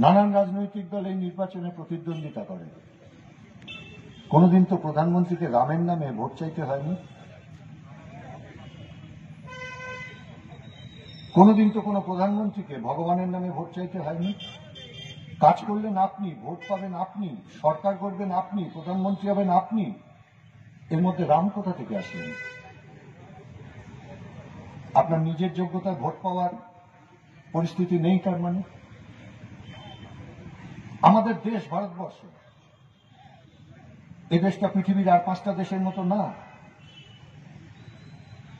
নানান রাজনৈতিক দল এই নির্বাচনে প্রতিদ্বন্দ্বিতা করে। কোনোদিন তো প্রধানমন্ত্রীকে রামের নামে ভোট চাইতে হয়নি, কোনোদিন তো কোনো প্রধানমন্ত্রীকে ভগবানের নামে ভোট চাইতে হয়নি। কাজ করলেন আপনি, ভোট পাবেন আপনি, সরকার করবেন আপনি, প্রধানমন্ত্রী হবেন আপনি, এর মধ্যে রাম কোথা থেকে আসলেন? আপনার নিজের যোগ্যতায় ভোট পাওয়ার পরিস্থিতি নেই তার মানে? আমাদের দেশ ভারতবর্ষ, এই দেশটা পৃথিবীর আর 5টা দেশের মতো না।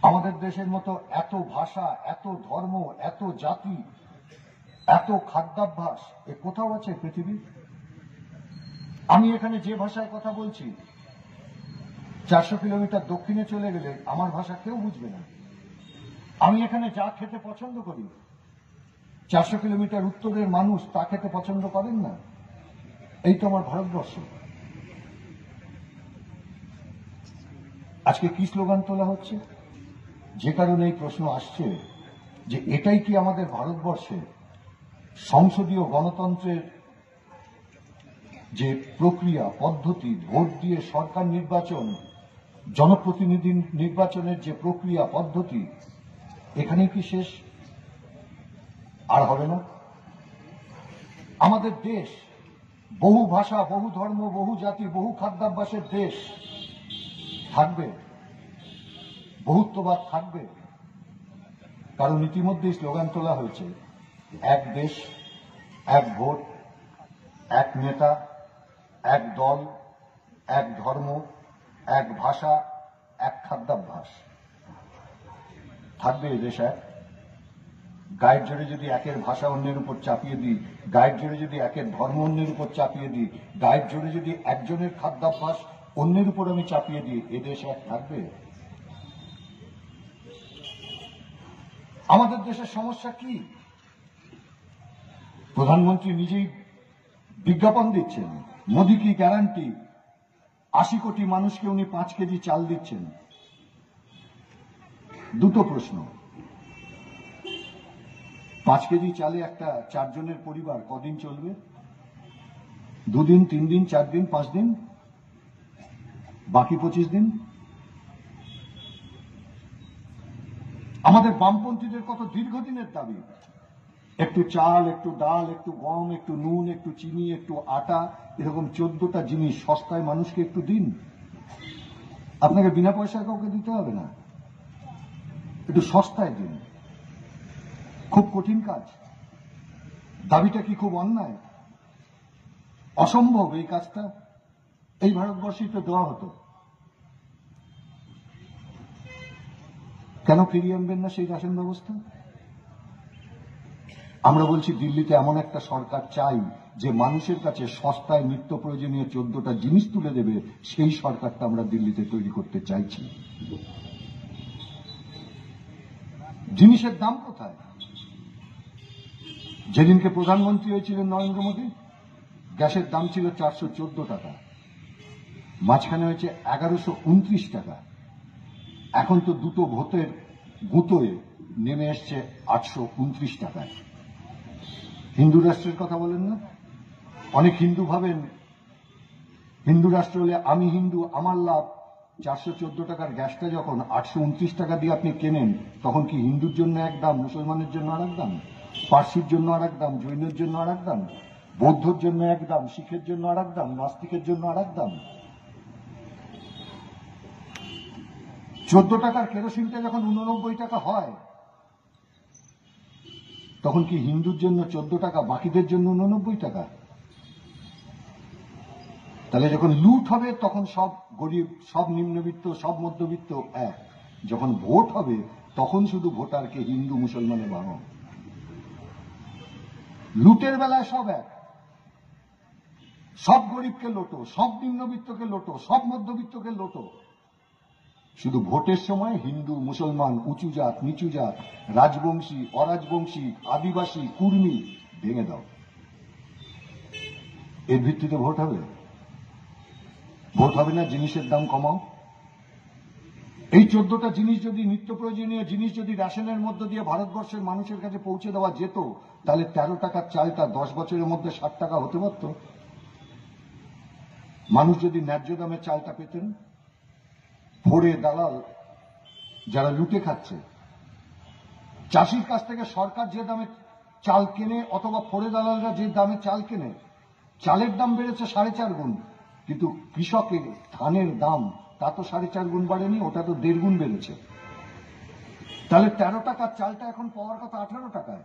আমাদের দেশের মতো এত ভাষা, এত ধর্ম, এত জাতি, এত খাদ্যাভ্যাস এ কোথাও আছে পৃথিবী? আমি এখানে যে ভাষায় কথা বলছি, 400 কিলোমিটার দক্ষিণে চলে গেলে আমার ভাষা কেউ বুঝবে না। আমি এখানে যা খেতে পছন্দ করি, 400 কিলোমিটার উত্তরের মানুষ তা খেতে পছন্দ করেন না। এই তো আমার ভারতবর্ষ। আজকে কি স্লোগান তোলা হচ্ছে? যে কারণে এই প্রশ্ন আসছে যে এটাই কি আমাদের ভারতবর্ষে সংসদীয় গণতন্ত্রের যে প্রক্রিয়া পদ্ধতি, ভোট দিয়ে সরকার নির্বাচন, জনপ্রতিনিধি নির্বাচনের যে প্রক্রিয়া পদ্ধতি, এখানেই কি শেষ? আর হবে না? আমাদের দেশ বহু ভাষা, বহু ধর্ম, বহু জাতি, বহু খাদ্যাভ্যাসের দেশ থাকবে, বহুত্ববাদ থাকবে, কারণ ইতিমধ্যেই স্লোগান তোলা হয়েছে এক দেশ, এক ভোট, এক নেতা, এক দল, এক ধর্ম, এক ভাষা, এক খাদ্যাভ্যাস। থাকবে এ দেশ এক? গায়ের জোরে যদি একের ভাষা অন্যের উপর চাপিয়ে দিই, গায়ের জোরে যদি একের ধর্ম অন্যের উপর চাপিয়ে দিই, গায়ের জোরে যদি একজনের খাদ্যাভ্যাস অন্যের উপর আমি চাপিয়ে দিই, এ দেশ এক থাকবে? আমাদের দেশের সমস্যা কি? প্রধানমন্ত্রী নিজেই বিজ্ঞাপন দিচ্ছেন, মোদি কি গ্যারান্টি, 80 কোটি মানুষকে উনি 5 কেজি চাল দিচ্ছেন। দুটো প্রশ্ন, 5 কেজি চালে একটা 4 জনের পরিবার কদিন চলবে? 2 দিন, 3 দিন, 4 দিন, 5 দিন, বাকি 25 দিন? আমাদের বামপন্থীদের কত দীর্ঘদিনের দাবি, একটু চাল, একটু ডাল, একটু গম, একটু নুন, একটু চিনি, একটু আটা, এরকম 14টা জিনিস সস্তায় মানুষকে একটু দিন। আপনাকে বিনা পয়সায় কাউকে দিতে হবে না, একটু সস্তায় দিন। খুব কঠিন কাজ? দাবিটা কি খুব অন্যায়, অসম্ভব এই কাজটা? এই ভারতবর্ষেই তো দেওয়া হতো, কেন ফিরিয়ে আনবেন না সেই রেশন ব্যবস্থা? আমরা বলছি দিল্লিতে এমন একটা সরকার চাই যে মানুষের কাছে সস্তায় নিত্য প্রয়োজনীয় 14টা জিনিস তুলে দেবে, সেই সরকারটা আমরা দিল্লিতে তৈরি করতে চাইছি। জিনিসের দাম কোথায়? যেদিনকে প্রধানমন্ত্রী হয়েছিলেন নরেন্দ্র মোদী, গ্যাসের দাম ছিল 414 টাকা, মাঝখানে হয়েছে 1129 টাকা, এখন তো দুটো ভোটের গুঁতোয় নেমে এসছে 829 টাকায়। হিন্দু রাষ্ট্রের কথা বলেন না? অনেক হিন্দু ভাবেন হিন্দু রাষ্ট্র হলে আমি হিন্দু, আমার লাভ। 414 টাকার গ্যাসটা যখন 829 টাকা দিয়ে আপনি কেনেন, তখন কি হিন্দুর জন্য এক দাম, মুসলমানের জন্য আর এক দাম, পার্সির জন্য আর এক দাম, জৈনের জন্য আর এক দাম, বৌদ্ধর জন্য এক দাম, শিখের জন্য আর এক দাম, নাস্তিকের জন্য আর এক দাম? 14 টাকার কেরোসিনটা যখন 89 টাকা হয়, তখন কি হিন্দুর জন্য 14 টাকা, বাকিদের জন্য 89 টাকা? তাহলে যখন লুট হবে তখন সব গরিব, সব নিম্নবিত্ত, সব মধ্যবিত্ত এক। যখন ভোট হবে তখন শুধু ভোটারকে হিন্দু মুসলমানে ভাঙো। লুটের বেলায় সব এক, সব গরিবকে লোটো, সব নিম্নবিত্তকে লোটো, সব মধ্যবিত্তকে লোটো। শুধু ভোটের সময় হিন্দু মুসলমান, উঁচু জাত নিচু জাত, রাজবংশী অরাজবংশী, আদিবাসী কুর্মী ভেঙে দাও। এর ভিত্তিতে ভোট হবে? ভোট হবে না, জিনিসের দাম কমাও। এই 14টা জিনিস যদি, নিত্য প্রয়োজনীয় জিনিস যদি রেশনের মধ্য দিয়ে ভারতবর্ষের মানুষের কাছে পৌঁছে দেওয়া যেত, তাহলে 13 টাকার চালটা 10 বছরের মধ্যে 60 টাকা হতে পারত। মানুষ যদি ন্যায্য দামে চালটা পেতেন, ভোরে দালাল যারা লুটে খাচ্ছে, চাষির কাছ থেকে সরকার যে দামে চাল কেনে অথবা ফোরে দালালরা যে দামে চাল কেনে, চালের দাম বেড়েছে 4.5 গুণ, কিন্তু কৃষকের ধানের দাম তা তো 4.5 গুণ বাড়েনি, ওটা তো 1.5 গুণ বেড়েছে। তাহলে 13 টাকার চালটা এখন পাওয়ার কথা 18 টাকায়।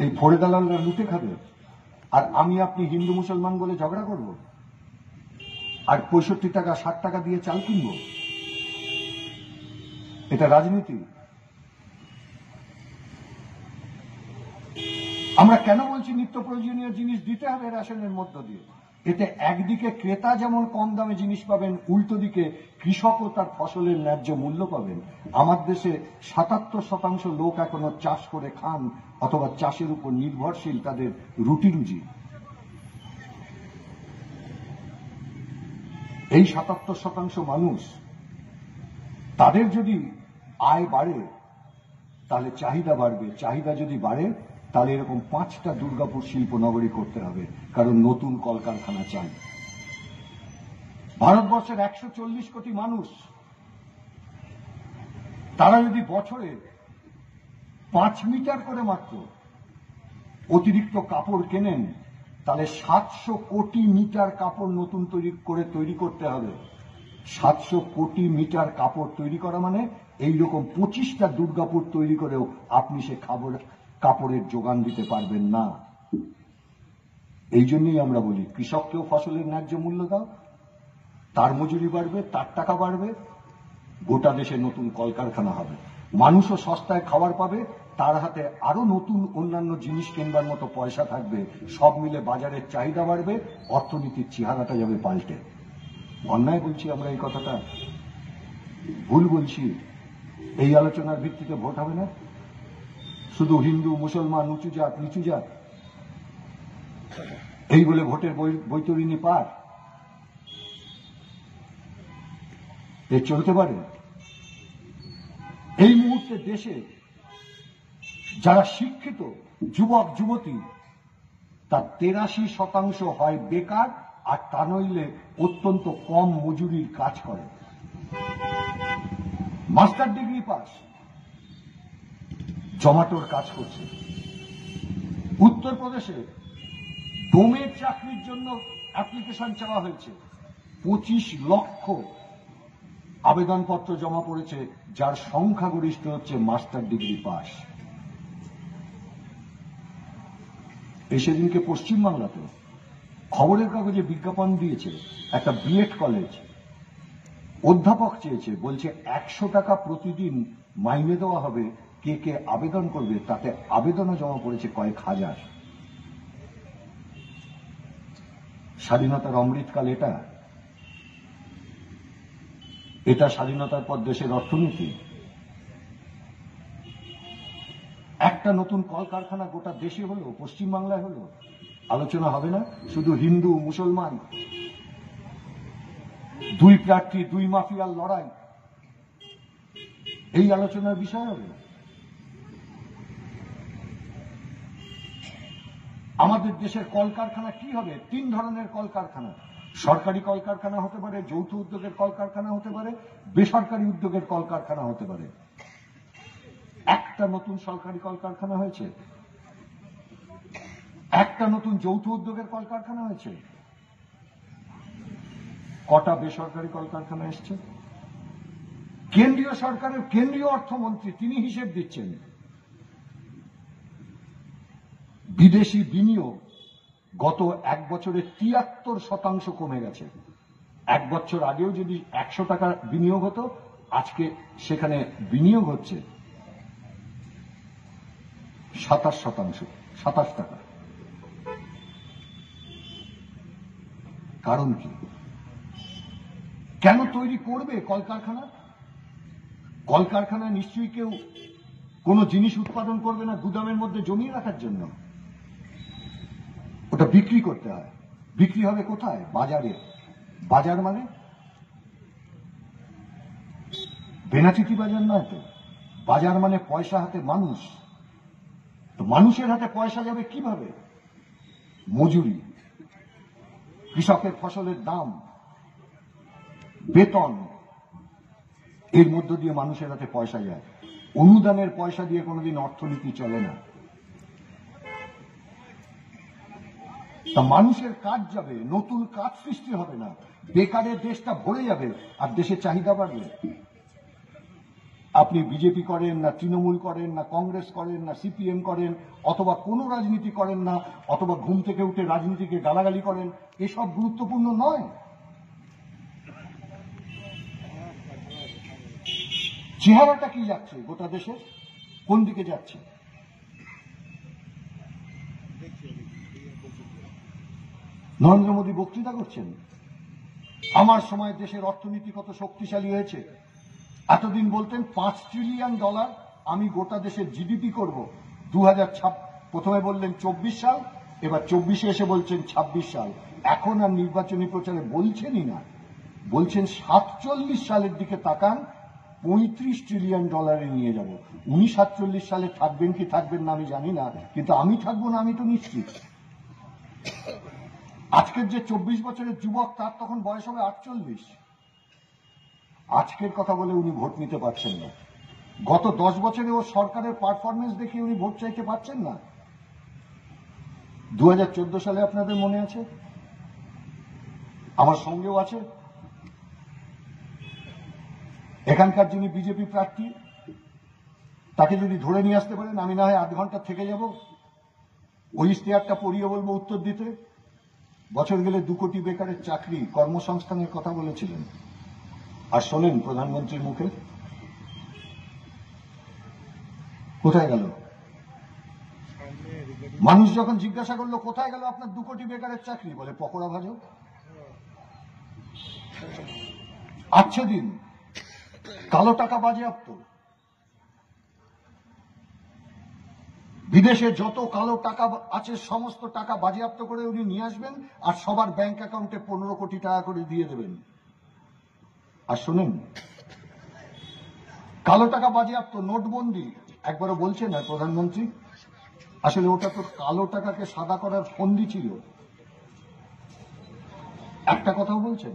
এই ফোরে দালালরা লুটে খাবে, আর আমি আপনি হিন্দু মুসলমান বলে ঝগড়া করব, আর 65 টাকা 60 টাকা দিয়ে চাল কিনব? এটা রাজনীতি। আমরা কেন বলছি নিত্য প্রয়োজনীয় জিনিস দিতে হবে রেশনের মধ্য দিয়ে? এতে একদিকে ক্রেতা যেমন কম দামে জিনিস পাবেন, উল্টো দিকে কৃষকও তার ফসলের ন্যায্য মূল্য পাবেন। আমার দেশে 77% লোক এখনো চাষ করে খান অথবা চাষের উপর নির্ভরশীল তাদের রুটি রুজি। এই 77% মানুষ, তাদের যদি আয় বাড়ে তাহলে চাহিদা বাড়বে, চাহিদা যদি বাড়ে তাহলে এরকম 5টা দুর্গাপুর শিল্পনগরী করতে হবে, কারণ নতুন কলকারখানা চাই। ভারতবর্ষের 140 কোটি মানুষ, তারা যদি বছরে 5 মিটার করে মাত্র অতিরিক্ত কাপড় কেনেন, তাহলে 700 কোটি মিটার কাপড় নতুন তৈরি করতে হবে। 700 কোটি মিটার কাপড় তৈরি করা মানে এইরকম 25টা দুর্গাপুর তৈরি করেও আপনি সে কাপড়ের যোগান দিতে পারবেন না। এই জন্যই আমরা বলি কৃষককেও ফসলের ন্যায্য মূল্য দাও, তার মজুরি বাড়বে, তার টাকা বাড়বে, গোটা দেশে নতুন কলকারখানা হবে, মানুষও সস্তায় খাবার পাবে, তার হাতে আরো নতুন অন্যান্য জিনিস কেনবার মতো পয়সা থাকবে, সব মিলে বাজারের চাহিদা বাড়বে, অর্থনীতির চেহারাটা যাবে পাল্টে। অন্যায় বলছি আমরা এই কথাটা? ভুল বলছি? এই আলোচনার ভিত্তিতে ভোট হবে না? শুধু হিন্দু মুসলমান, উঁচু জাত নিচু জাত, এই বলে ভোটের বৈতরণী পার? এ চলতে পারে? এই মুহূর্তে দেশে যারা শিক্ষিত যুবক যুবতী, তার 83% হয় বেকার, আর তা নইলে অত্যন্ত কম মজুরির কাজ করে। মাস্টার ডিগ্রি পাস, জমাটোর কাজ করছে। উত্তরপ্রদেশে ডোমের চাকরির জন্য অ্যাপ্লিকেশন চাওয়া হয়েছে, 25 লক্ষ আবেদনপত্র জমা পড়েছে, যার সংখ্যাগরিষ্ঠ হচ্ছে মাস্টার ডিগ্রি পাস। সেদিনকে পশ্চিমবাংলাতে খবরের কাগজে বিজ্ঞাপন দিয়েছে, একটা বিএড কলেজ অধ্যাপক চেয়েছে, বলছে 100 টাকা প্রতিদিন মাইনে দেওয়া হবে, কে কে আবেদন করবে? তাতে আবেদনও জমা পড়েছে কয়েক হাজার। স্বাধীনতার অমৃতকাল এটা? এটা স্বাধীনতার পর দেশের অর্থনীতি? একটা নতুন কলকারখানা গোটা দেশে হলো, পশ্চিমবাংলায় হলো, আলোচনা হবে না? শুধু হিন্দু মুসলমান, দুই প্রার্থী দুই মাফিয়ার লড়াই, এই আলোচনার বিষয় হবে? আমাদের দেশের কলকারখানা কি হবে? 3 ধরনের কলকারখানা। সরকারি কলকারখানা হতে পারে, যৌথ উদ্যোগের কলকারখানা হতে পারে, বেসরকারি উদ্যোগের কলকারখানা হতে পারে। একটা নতুন সরকারি কলকারখানা হয়েছে, একটা নতুন যৌথ উদ্যোগের কলকারখানা হয়েছে, কটা বেসরকারি কলকারখানা এসছে? কেন্দ্রীয় সরকারের কেন্দ্রীয় অর্থমন্ত্রী তিনি হিসেব দিচ্ছেন, বিদেশি বিনিয়োগ গত 1 বছরে 73% কমে গেছে। 1 বছর আগেও যদি 100 টাকা বিনিয়োগ হতো, আজকে সেখানে বিনিয়োগ হচ্ছে 27 টাকা। কারণ কি? কেন তৈরি করবে কলকারখানা? কলকারখানা নিশ্চয়ই কেউ কোন জিনিস উৎপাদন করবে না গুদামের মধ্যে জমিয়ে রাখার জন্য, ওটা বিক্রি করতে হয়। বিক্রি হবে কোথায়? বাজারে। বাজার মানে বেনাচিতি বাজার নয় তো, বাজার মানে পয়সা হাতে মানুষ। তো মানুষের হাতে পয়সা যাবে কিভাবে? মজুরি, কৃষকের ফসলের দাম, বেতন, এর মধ্য দিয়ে মানুষের হাতে পয়সা যায়। অনুদানের পয়সা দিয়ে কোনোদিন অর্থনীতি চলে না। তা মানুষের কাজ যাবে, নতুন কাজ সৃষ্টি হবে না, বেকারের দেশটা ভরে যাবে আর দেশের চাহিদা বাড়বে। আপনি বিজেপি করেন না, তৃণমূল করেন না, কংগ্রেস করেন না, সিপিএম করেন, অথবা কোনো রাজনীতি করেন না, অথবা ঘুম থেকে উঠে রাজনীতিকে গালাগালি করেন, এসব গুরুত্বপূর্ণ নয়। চেহারাটা কি যাচ্ছে গোটা দেশের, কোন দিকে যাচ্ছে? নরেন্দ্র মোদী বক্তৃতা করছেন, আমার সময় দেশের অর্থনীতি কত শক্তিশালী হয়েছে। এতদিন বলতেন $5 ট্রিলিয়ন আমি গোটা দেশের জিডিপি করব। 2006 প্রথমে বললেন 24 সাল, এবার 24-এ এসে বলছেন 26 সাল। এখন আর নির্বাচনী প্রচারে বলছেনই না, বলছেন 47 সালের দিকে তাকান, $35 ট্রিলিয়ন নিয়ে যাব। উনি 47 সালে থাকবেন কি থাকবেন না আমি জানি না, কিন্তু আমি থাকবো না আমি তো নিশ্চিত। আজকের যে 24 বছরের যুবক তার তখন বয়স হবে 48। আজকের কথা বলে উনি ভোট নিতে পারছেন না। গত 10 বছরে ও সরকারের পারফরমেন্স দেখে উনি ভোট চাইতে পারছেন না। 2014 সালে আপনাদের মনে আছে, আমার সঙ্গেও আছে, এখানকার যিনি বিজেপি প্রার্থী, তাকে যদি ধরে নিয়ে আসতে পারেন আমি না হয় আধ ঘন্টা থেকে যাব, ওই ইশতেহারটা পড়িয়ে বলবো উত্তর দিতে। বছর গেলে 2 কোটি বেকারের চাকরি, কর্মসংস্থানের কথা বলেছিলেন। আর শোনেন প্রধানমন্ত্রীর মুখে, কোথায় গেল? মানুষ যখন জিজ্ঞাসা করলো কোথায় গেল আপনার 2 কোটি বেকারের চাকরি, বলে পকোড়া ভাজো। আচ্ছা দিন, কালো টাকা বাজেয়াপ্ত, বিদেশে যত কালো টাকা আছে সমস্ত টাকা বাজেয়াপ্ত করে উনি নিয়ে আসবেন আর সবার ব্যাংক অ্যাকাউন্টে 15 কোটি টাকা করে দিয়ে দেবেন। আর শোনেন, কালো টাকা বাজেয়াপ্ত, নোটবন্দি একবারও বলছেন না প্রধানমন্ত্রী, আসলে ওটা তো কালো টাকাকে সাদা করার ফন্দি ছিল, একটা কথাও বলছেন।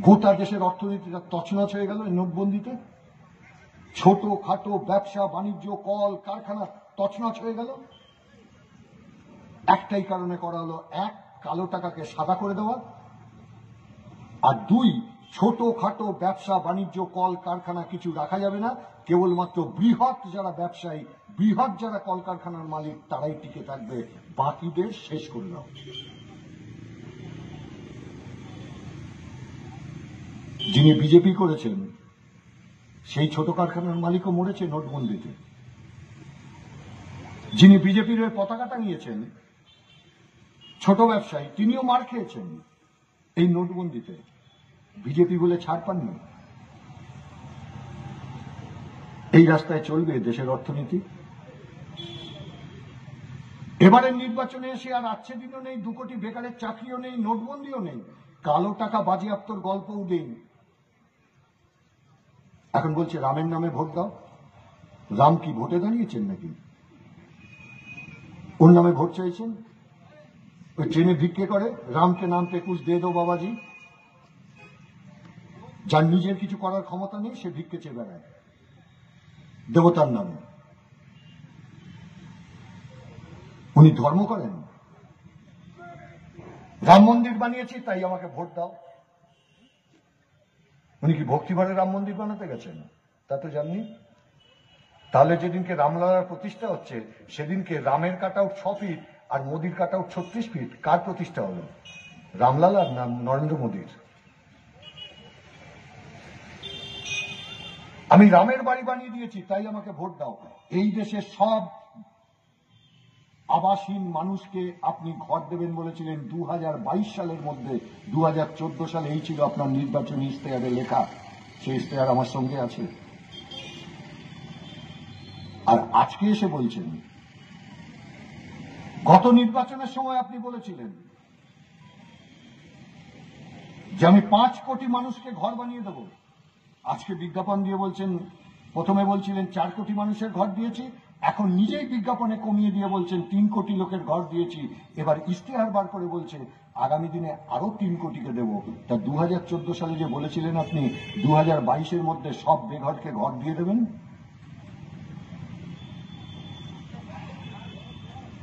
গোটা দেশের অর্থনীতিটা তছনছ হয়ে গেল এই নোটবন্দিতে। ছোট খাটো ব্যবসা বাণিজ্য, কল কারখানা তছনছ হয়ে গেল। একটাই কারণে করা হলো, 1, কালো টাকাকে সাদা করে দেওয়া, আর 2, ছোট খাটো ব্যবসা বাণিজ্য কল কারখানা কিছু রাখা যাবে না, কেবলমাত্র বৃহৎ যারা ব্যবসায়ী, বৃহৎ যারা কলকারখানার মালিক তারাই টিকে থাকবে, বাকিদের শেষ করে দাও। যিনি বিজেপি করেছেন সেই ছোট কারখানার মালিকও মরেছে নোটবন্দিতে। যিনি বিজেপির হয়ে পতাকা টাঙিয়েছেন ছোট ব্যবসায়ী, তিনিও মার খেয়েছেন এই নোটবন্দিতে, বিজেপি বলে ছাড় পাননি। এই রাস্তায় চলবে দেশের অর্থনীতি? এবারের নির্বাচনে এসে আর আচ্ছে দিনও নেই, 2 কোটি বেকারের চাকরিও নেই, নোটবন্দিও নেই, কালো টাকা বাজেয়াপ্তর গল্পও নেই। এখন বলছে রামের নামে ভোট দাও। রাম কি ভোটে দাঁড়িয়েছেন নাকি? ওর নামে ভোট চাইছেন? ওই ট্রেনে ভিক্ষে করে রামকে নাম পে কুছ দে দো বাবাজি। যার নিজের কিছু করার ক্ষমতা নেই সে ভিক্ষে চেয়ে বেড়ায় দেবতার নামে। উনি ধর্ম করেন, রাম মন্দির বানিয়েছি তাই আমাকে ভোট দাও। উনি কি ভক্তিভরে রাম মন্দির বানাতে গেছেন? তা তো জাননি। তাহলে যেদিনকে রামলালার প্রতিষ্ঠা হচ্ছে সেদিনকে রামের কাটআউট 6 ফিট আর মোদির কাটআউট 36 ফিট, কার প্রতিষ্ঠা হলো? রামলালার না নরেন্দ্র মোদীর? আমি রামের বাড়ি বানিয়ে দিয়েছি তাই আমাকে ভোট দাও। এই দেশের সব আবাসহীন মানুষকে আপনি ঘর দেবেন বলেছিলেন 2022 সালের মধ্যে। 2014 সালে এই ছিল আপনার নির্বাচনী ইশতেহারে লেখা, সেই ইশতেহার আমার সঙ্গে আছে। আর আজকে এসে বলছেন, গত নির্বাচনের সময় আপনি বলেছিলেন যে আমি 5 কোটি মানুষকে ঘর বানিয়ে দেব, আজকে বিজ্ঞাপন দিয়ে বলছেন, প্রথমে বলছিলেন 4 কোটি মানুষের ঘর দিয়েছি, এখন নিজেই বিজ্ঞাপনে কমিয়ে দিয়ে বলছেন 3 কোটি লোকের ঘর দিয়েছি। এবার ইশতেহার বার করে বলছে আগামী দিনে আরো 3 কোটিকে দেব। তা 2014 সালে যে বলেছিলেন আপনি 2022-এর মধ্যে সব বেঘরকে ঘর দিয়ে দেবেন,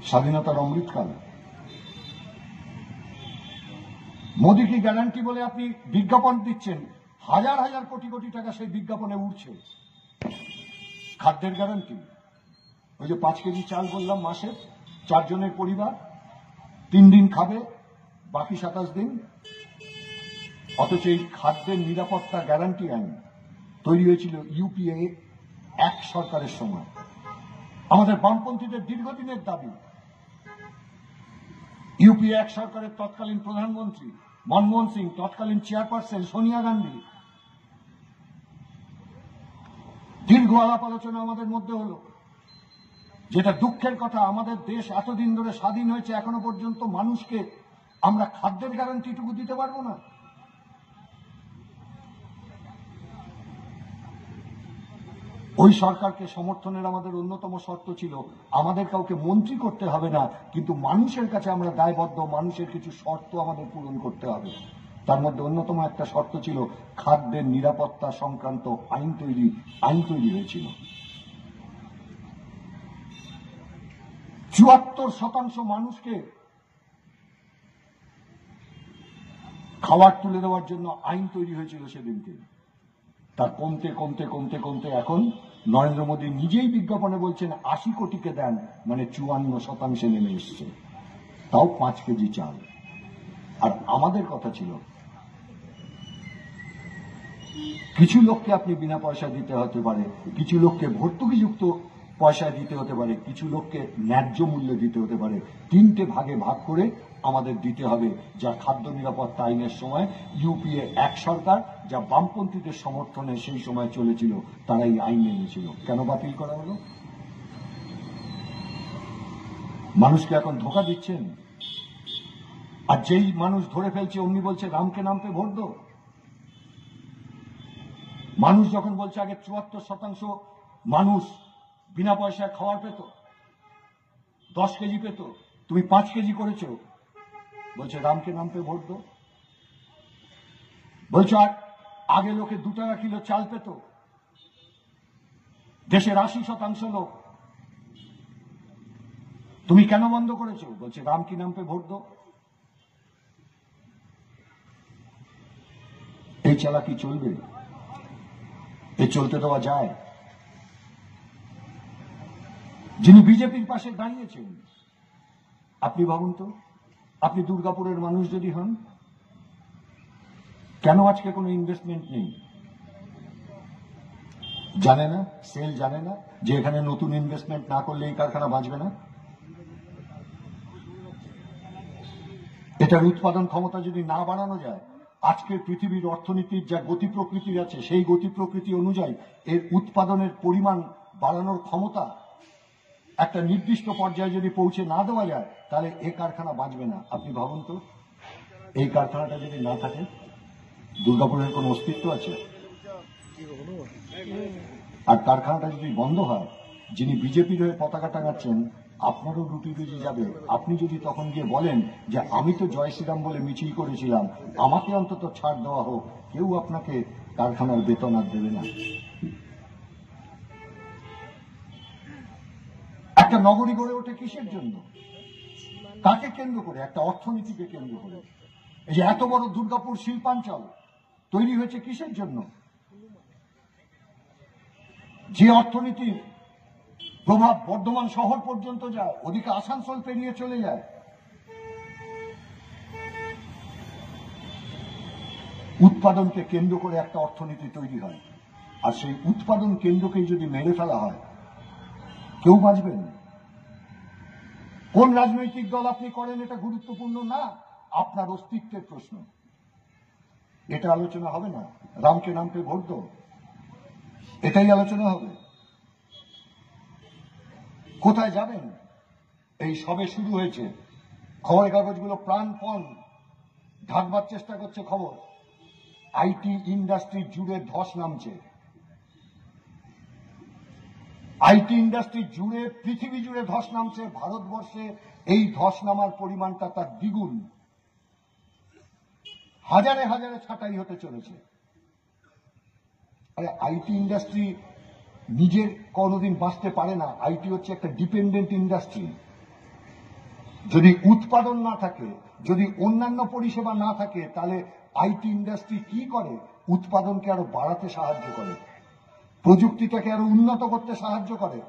স্বাধীনতার অমৃতকাল। মোদী কি গ্যারান্টি বলে আপনি বিজ্ঞাপন দিচ্ছেন, হাজার হাজার কোটি কোটি টাকা সেই বিজ্ঞাপনে উঠছে। খাদ্যের গ্যারান্টি, ওই যে 5 কেজি চাল বললাম মাসে 4 জনের পরিবার 3 দিন খাবে, বাকি 27 দিন। অথচ এই খাদ্যের নিরাপত্তা গ্যারান্টি আইন তৈরি হয়েছিল ইউপিএ 1 সরকারের সময়। আমাদের বামপন্থীদের দীর্ঘদিনের দাবি। ইউপিএ 1 সরকারের তৎকালীন প্রধানমন্ত্রী মনমোহন সিং, তৎকালীন চেয়ারপারসন সোনিয়া গান্ধী, দীর্ঘ আলাপ আলোচনা আমাদের মধ্যে হলো। যেটা দুঃখের কথা, আমাদের দেশ এতদিন ধরে স্বাধীন হয়েছে, এখনো পর্যন্ত মানুষকে আমরা খাদ্যের গ্যারান্টিটুকু দিতে পারবো না। ওই সরকারকে সমর্থনের আমাদের অন্যতম শর্ত ছিল আমাদের কাউকে মন্ত্রী করতে হবে না, কিন্তু মানুষের কাছে আমরা দায়বদ্ধ, মানুষের কিছু শর্ত আমাদের পূরণ করতে হবে। তার মধ্যে অন্যতম একটা শর্ত ছিল খাদ্যের নিরাপত্তা সংক্রান্ত আইন তৈরি হয়েছিল। 74% মানুষকে খাবার তুলে দেওয়ার জন্য আইন তৈরি হয়েছিল সেদিনকে। তার কমতে কমতে কমতে কমতে এখন নরেন্দ্র মোদী নিজেই বিজ্ঞাপনে বলছেন 80 কোটিকে দেন, মানে 54% নেমে এসছে, তাও 5 কেজি চাল। আর আমাদের কথা ছিল কিছু লোককে আপনি বিনা পয়সা দিতে হতে পারে, কিছু লোককে ভর্তুকিযুক্ত পয়সা দিতে হতে পারে, কিছু লোককে ন্যায্য মূল্যে দিতে হতে পারে। 3টে ভাগে ভাগ করে আমাদের দিতে হবে, যা খাদ্য নিরাপত্তা আইনের সময় ইউপিএ 1 সরকার, যা বামপন্থীদের সমর্থনে সেই সময় চলেছিল, তারা এই আইন এনেছিল। কেন বাতিল করা হলো? মানুষকে এখন ধোঁকা দিচ্ছেন। আর যেই মানুষ ধরে ফেলছে অমনি বলছে রামকে নাম পে ভোট দো। মানুষ যখন বলছে আগে 74% মানুষ বিনা পয়সায় খাবার পেত, 10 কেজি পেত, তুমি 5 কেজি করেছো, বলছে রামকে নাম পে ভোট দো। বলছো আর আগে লোকে 2 টাকা কিলো চাল পেত, দেশের 80% লোক, তুমি কেন বন্ধ করেছো? বলছে রাম কি নাম পে ভোট দো। এই চালাকি চলবে? এ চলতে দেওয়া যায়? যিনি বিজেপির পাশে দাঁড়িয়েছেন, আপনি ভাবুন তো, আপনি দুর্গাপুরের মানুষ যদি হন, কেন আজকে কোনো ইনভেস্টমেন্ট নেই? জানে না, সেল জানে না যে এখানে নতুন ইনভেস্টমেন্ট না করলে এই কারখানা বাঁচবে না? এটার উৎপাদন ক্ষমতা যদি না বাড়ানো যায়, আজকের পৃথিবীর অর্থনীতির যা গতি প্রকৃতি আছে, সেই গতি প্রকৃতি অনুযায়ী এর উৎপাদনের পরিমাণ বাড়ানোর ক্ষমতা একটা নির্দিষ্ট পর্যায়ে যদি পৌঁছে না দেওয়া যায়, তাহলে এই কারখানা বাঁচবে না। আপনি ভাবুন তো, এই কারখানাটা যদি না থাকে, দুর্গাপুরের কোনো অস্তিত্ব আছে? আর কারখানাটা যদি বন্ধ হয়, যিনি বিজেপির হয়ে পতাকা টাঙাচ্ছেন, আপনারও রুটি রুজি যাবে। আপনি যদি তখন গিয়ে বলেন যে আমি তো জয় শ্রীরাম বলে মিছিল করেছিলাম, আমাকে অন্তত ছাড় দেওয়া হোক, কেউ আপনাকে কারখানার বেতন আর দেবে না। একটা নগরী গড়ে ওঠে কিসের জন্য? কাকে কেন্দ্র করে? একটা অর্থনীতিকে কেন্দ্র করে। এই যে এত বড় দুর্গাপুর শিল্পাঞ্চল তৈরি হয়েছে কিসের জন্য? যে অর্থনীতির প্রভাব বর্ধমান শহর পর্যন্ত যায়, ওদিকে আসানসোল পেরিয়ে চলে যায়। উৎপাদনকে কেন্দ্র করে একটা অর্থনীতি তৈরি হয়, আর সেই উৎপাদন কেন্দ্রকেই যদি মেরে ফেলা হয়, কেউ বাঁচবেন? কোন রাজনৈতিক দল আপনি করেন এটা গুরুত্বপূর্ণ না, আপনার অস্তিত্বের প্রশ্ন। এটা আলোচনা হবে না। রামকে নাম পে ভোট দো, এটাই আলোচনা হবে। কোথায় যাবেন? এই সবে শুরু হয়েছে, খবরের কাগজগুলো প্রাণপণ ঢাকবার চেষ্টা করছে খবর। আইটি ইন্ডাস্ট্রি জুড়ে ধস নামছে। আইটি ইন্ডাস্ট্রি জুড়ে, পৃথিবী জুড়ে ধস নামছে। ভারতবর্ষে এই ধস নামার পরিমাণটা তার দ্বিগুণ। হাজারে হাজারে ছাঁটাই হতে চলেছে। আরে আইটি ইন্ডাস্ট্রি নিজের কোনোদিন বাঁচতে পারে না। আইটি হচ্ছে একটা ডিপেন্ডেন্ট ইন্ডাস্ট্রি। যদি উৎপাদন না থাকে, যদি অন্যান্য পরিষেবা না থাকে, তাহলে আইটি ইন্ডাস্ট্রি কি করে? উৎপাদনকে আরো বাড়াতে সাহায্য করে, প্রযুক্তিটাকে আরো উন্নত করতে সাহায্য করে,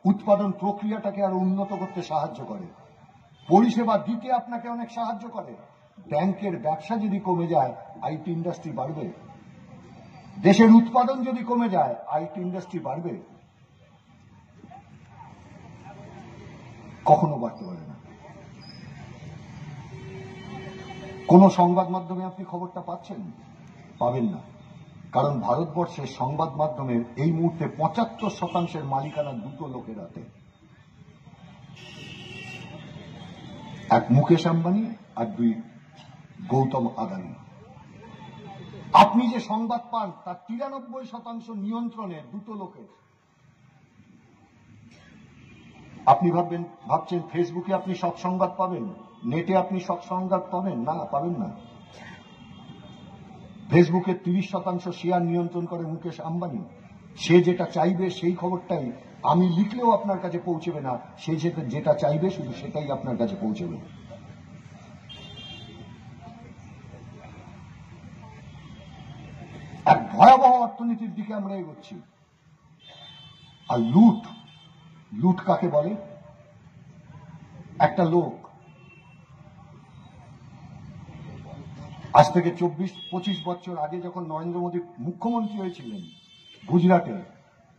উৎপাদন প্রক্রিয়াটাকে আরো উন্নত করতে সাহায্য করে, পরিষেবা দিতে আপনাকে অনেক সাহায্য করে। ব্যাংকের ব্যবসা যদি কমে যায়, আইটি ইন্ডাস্ট্রি বাড়বে। দেশের উৎপাদন যদি কমে যায়, আইটি ইন্ডাস্ট্রি বাড়বে? কখনো বাড়তে পারে না। কোন সংবাদ মাধ্যমে আপনি খবরটা পাচ্ছেন? পাবেন না। কারণ ভারতবর্ষের সংবাদ মাধ্যমের এই মুহূর্তে ৭৫% মালিকানা দুটো লোকের হাতে, এক মুকেশ আম্বানি আর দুই গৌতম আদানি। আপনি যে সংবাদ পান তার ৯৩% নিয়ন্ত্রণে দুটো লোকের। আপনি ভাবছেন ফেসবুকে আপনি সব সংবাদ পাবেন, নেটে আপনি সব সংবাদ পাবেন? না, পাবেন না। ফেসবুকের ৩০% শেয়ার নিয়ন্ত্রণ করে মুকেশ আম্বানি। সে যেটা চাইবে সেই খবরটাই আমি লিখলেও আপনার কাছে পৌঁছবে না। সে যেটা চাইবে শুধু সেটাই আপনার কাছে পৌঁছবে। এক ভয়াবহ অর্থনীতির দিকে আমরা এগোচ্ছি। আর লুট কাকে বলে? একটা লোক আজ থেকে ২৪-২৫ বছর আগে যখন নরেন্দ্র মোদী মুখ্যমন্ত্রী হয়েছিলেন গুজরাটে,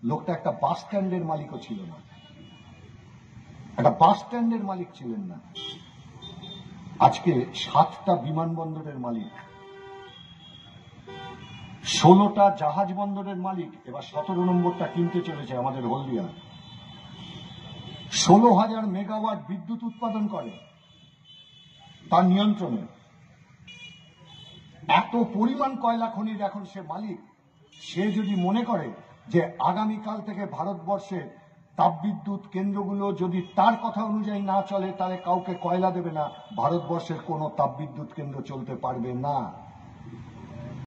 লোকটা একটা বাস স্ট্যান্ডের মালিকও ছিল না। একটা বাস স্ট্যান্ডের মালিক ছিলেন না। আজকে ৭টা বিমানবন্দরের মালিক, ১৬টা জাহাজ বন্দরের মালিক। এবার ১৭ নম্বরটা কিনতে চলেছে আমাদের হলদিয়া। ১৬,০০০ মেগাওয়াট বিদ্যুৎ উৎপাদন করে তার নিয়ন্ত্রণে। এত পরিমাণ কয়লা খনির এখন সে মালিক। সে যদি মনে করে যে আগামীকাল থেকে ভারতবর্ষে তাপবিদ্যুৎ কেন্দ্রগুলো যদি তার কথা অনুযায়ী না চলে, তাহলে কাউকে কয়লা দেবে না, ভারতবর্ষের কোনো তাপবিদ্যুৎ কেন্দ্র চলতে পারবে না।